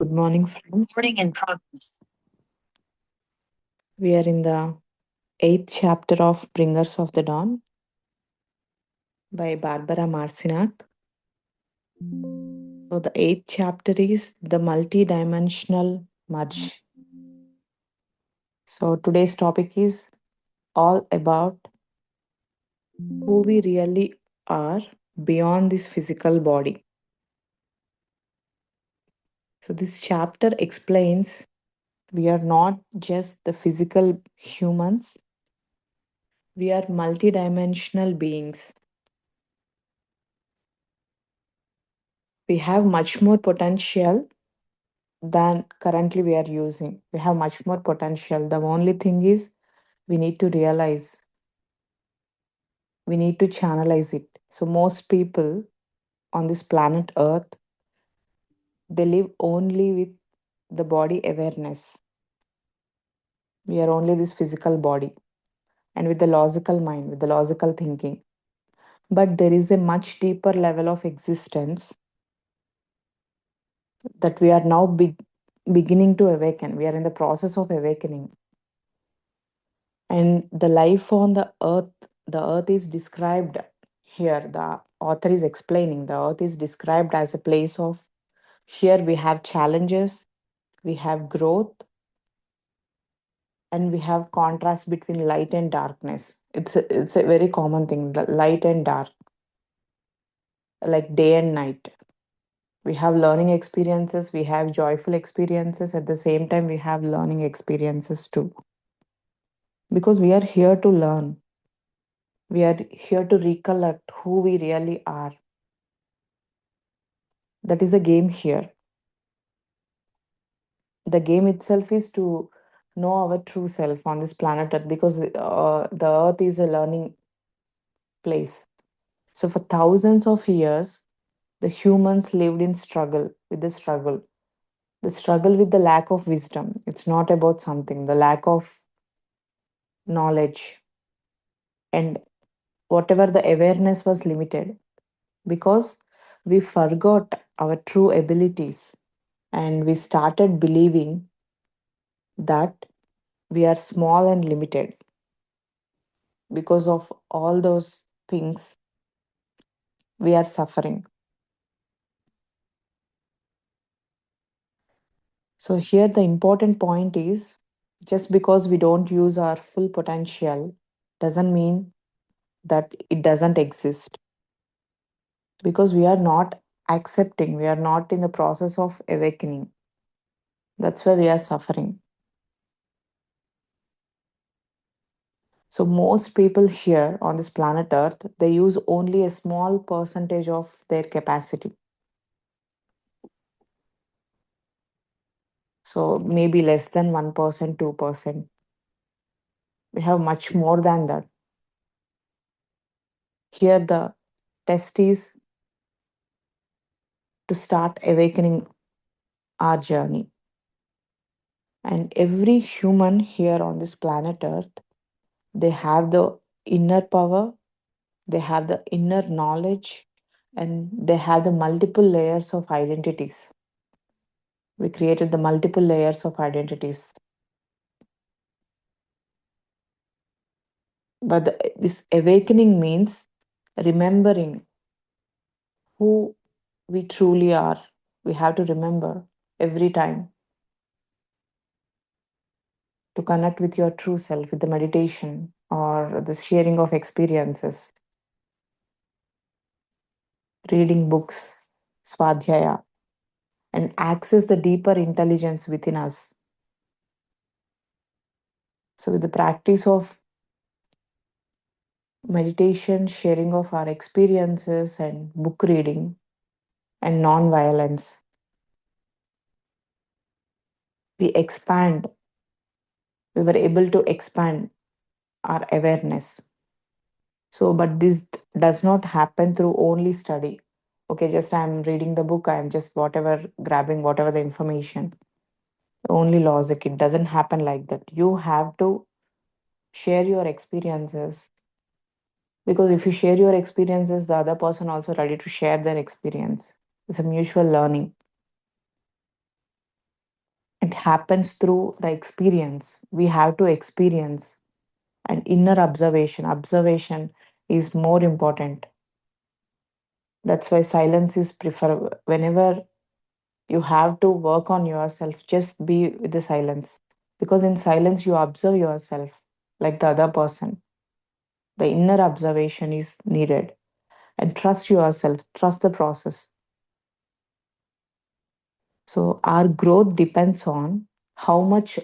Good morning, friends. Recording in progress. We are in the eighth chapter of Bringers of the Dawn by Barbara Marciniak. So, the eighth chapter is the multidimensional merge. So, today's topic is all about who we really are beyond this physical body. So, this chapter explains we are not just the physical humans, we are multidimensional beings. We have much more potential than currently we are using. We have much more potential. The only thing is we need to realize, we need to channelize it. So most people on this planet Earth, they live only with the body awareness. We are only this physical body and with the logical mind, with the logical thinking. But there is a much deeper level of existence that we are now beginning to awaken. We are in the process of awakening. And the life on the earth is described here. The author is explaining the earth is described as a place of, here we have challenges, we have growth, and we have contrast between light and darkness. It's a very common thing, the light and dark, like day and night. We have learning experiences, we have joyful experiences, at the same time we have learning experiences too, because we are here to learn. We are here to recollect who we really are. That is a game here. The game itself is to know our true self on this planet Earth, because the Earth is a learning place. So, for thousands of years, the humans lived in struggle with the struggle with the lack of wisdom. It's not about something, the lack of knowledge, and whatever the awareness was limited, because we forgot our true abilities and we started believing that we are small and limited. Because of all those things, we are suffering. So here the important point is, just because we don't use our full potential doesn't mean that it doesn't exist, because we are not accepting, we are not in the process of awakening. That's why we are suffering. So most people here on this planet Earth, they use only a small percentage of their capacity. So maybe less than 1%, 2%. We have much more than that. Here, the test is to start awakening our journey. And every human here on this planet Earth, they have the inner power, they have the inner knowledge, and they have the multiple layers of identities. We created the multiple layers of identities. But this awakening means remembering who we truly are. We have to remember every time to connect with your true self with the meditation or the sharing of experiences, reading books, swadhyaya, and access the deeper intelligence within us. So, with the practice of meditation, sharing of our experiences, and book reading and non violence, we expand, we were able to expand our awareness. So, but this does not happen through only study. Okay, just I'm reading the book, I'm just whatever grabbing whatever the information, only logic. It doesn't happen like that. You have to share your experiences, because if you share your experiences, the other person also ready to share their experience. It's a mutual learning. It happens through the experience. We have to experience, and inner observation. Observation is more important. That's why silence is preferable. Whenever you have to work on yourself, just be with the silence. Because in silence, you observe yourself like the other person. The inner observation is needed. And trust yourself, trust the process. So, our growth depends on how much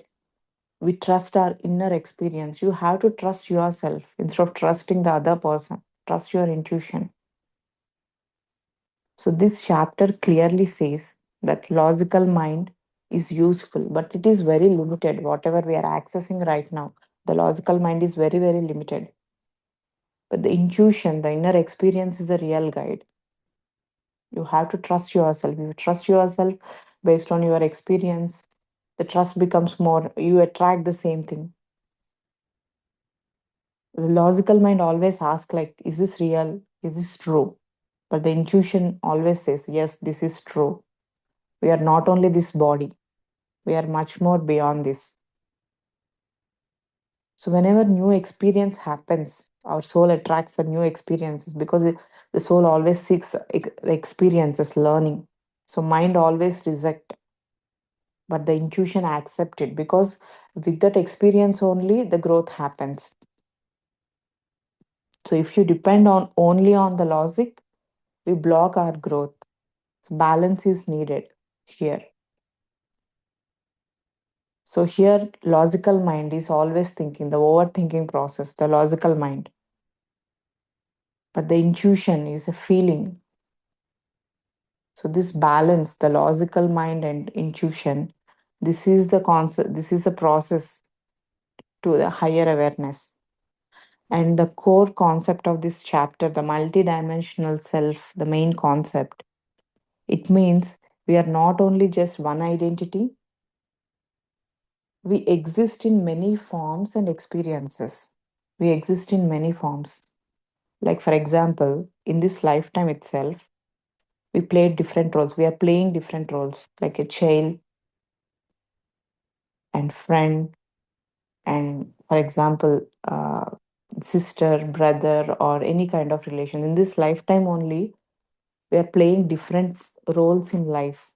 we trust our inner experience. You have to trust yourself instead of trusting the other person. Trust your intuition. So, this chapter clearly says that logical mind is useful, but it is very limited. Whatever we are accessing right now, the logical mind is very, very limited. But the intuition, the inner experience is the real guide. You have to trust yourself. You trust yourself based on your experience. The trust becomes more, you attract the same thing. The logical mind always asks, like, is this real? Is this true? But the intuition always says, yes, this is true. We are not only this body, we are much more beyond this. So whenever new experience happens, our soul attracts the new experiences because the soul always seeks experiences, learning. So mind always reject, but the intuition accept it because with that experience only the growth happens. So if you depend on only on the logic, we block our growth. So balance is needed here. So here logical mind is always thinking, the overthinking process, the logical mind. But the intuition is a feeling. So this balance, the logical mind and intuition, this is the concept, this is the process to the higher awareness. And the core concept of this chapter, the multidimensional self, the main concept, it means we are not only just one identity, we exist in many forms and experiences. We exist in many forms. Like, for example, in this lifetime itself, we played different roles. We are playing different roles, like a child and friend, and, for example, sister, brother, or any kind of relation. In this lifetime only, we are playing different roles in life.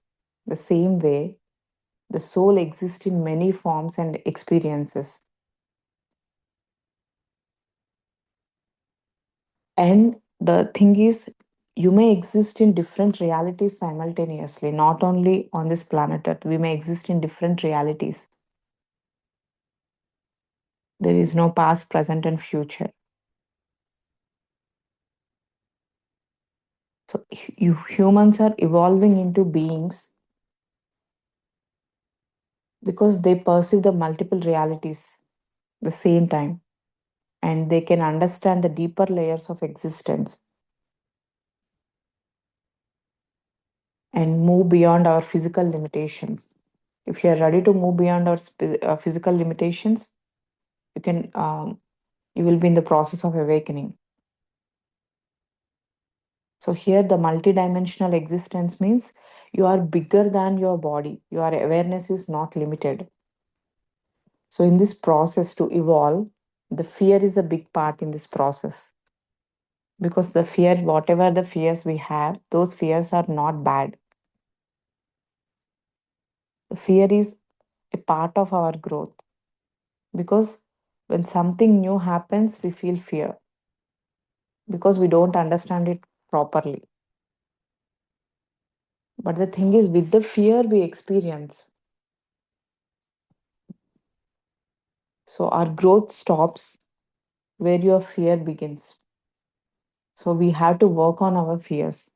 The same way, the soul exists in many forms and experiences. And the thing is, you may exist in different realities simultaneously, not only on this planet Earth. We may exist in different realities. There is no past, present, and future. So, you humans are evolving into beings because they perceive the multiple realities the same time, and they can understand the deeper layers of existence and move beyond our physical limitations. If you are ready to move beyond our physical limitations, you can you will be in the process of awakening. So here the multidimensional existence means you are bigger than your body. Your awareness is not limited. So in this process to evolve, the fear is a big part in this process because the fear, whatever the fears we have, those fears are not bad. The fear is a part of our growth because when something new happens, we feel fear because we don't understand it properly. But the thing is, with the fear we experience, so our growth stops where your fear begins. So we have to work on our fears.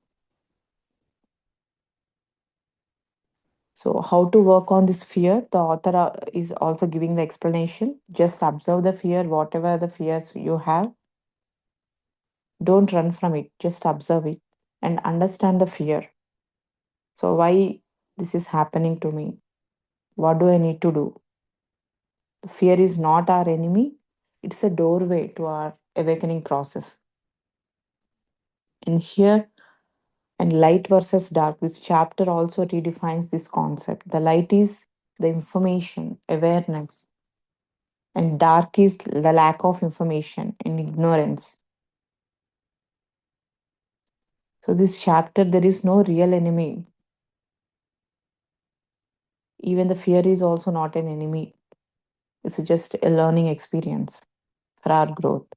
So, how to work on this fear? The author is also giving the explanation. Just observe the fear, whatever the fears you have. Don't run from it, just observe it and understand the fear. So, why this is happening to me? What do I need to do? The fear is not our enemy, it's a doorway to our awakening process. And here, and light versus dark, this chapter also redefines this concept. The light is the information, awareness, and dark is the lack of information and ignorance. So, this chapter, there is no real enemy. Even the fear is also not an enemy, it's just a learning experience for our growth.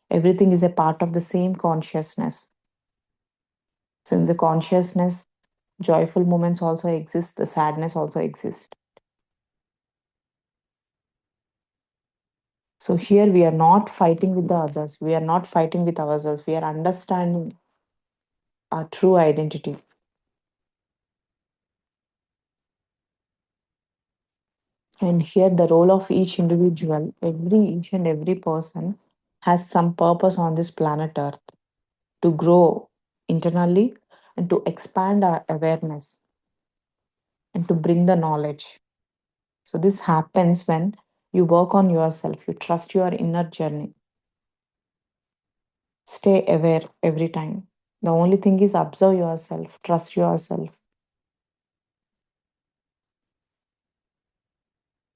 Everything is a part of the same consciousness. So, in the consciousness, joyful moments also exist, the sadness also exists. So, here we are not fighting with the others, we are not fighting with ourselves, we are understanding our true identity. And here, the role of each individual, each and every person has some purpose on this planet Earth to grow internally and to expand our awareness and to bring the knowledge. So, this happens when you work on yourself, you trust your inner journey, stay aware every time. The only thing is observe yourself, trust yourself.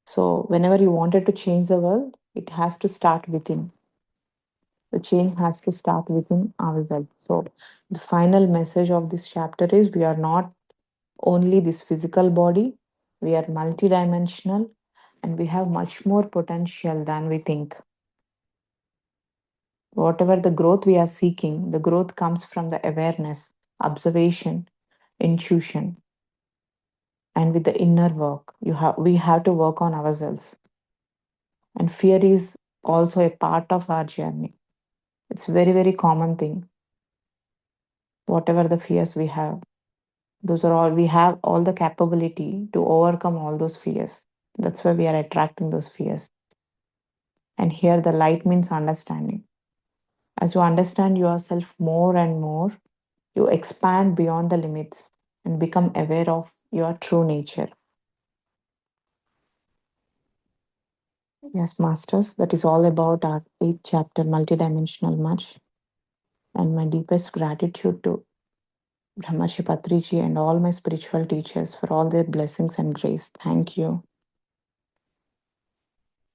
So, whenever you wanted to change the world, it has to start within. The change has to start within ourselves. So, the final message of this chapter is we are not only this physical body, we are multidimensional and we have much more potential than we think. Whatever the growth we are seeking, the growth comes from the awareness, observation, intuition, and with the inner work. We have to work on ourselves. And fear is also a part of our journey. It's very, very common thing. Whatever the fears we have, those are all we have all the capability to overcome all those fears. That's why we are attracting those fears. And here the light means understanding. As you understand yourself more and more, you expand beyond the limits and become aware of your true nature. Yes, masters, that is all about our eighth chapter, multidimensional much. And my deepest gratitude to Brahmashi Patriji and all my spiritual teachers for all their blessings and grace. Thank you.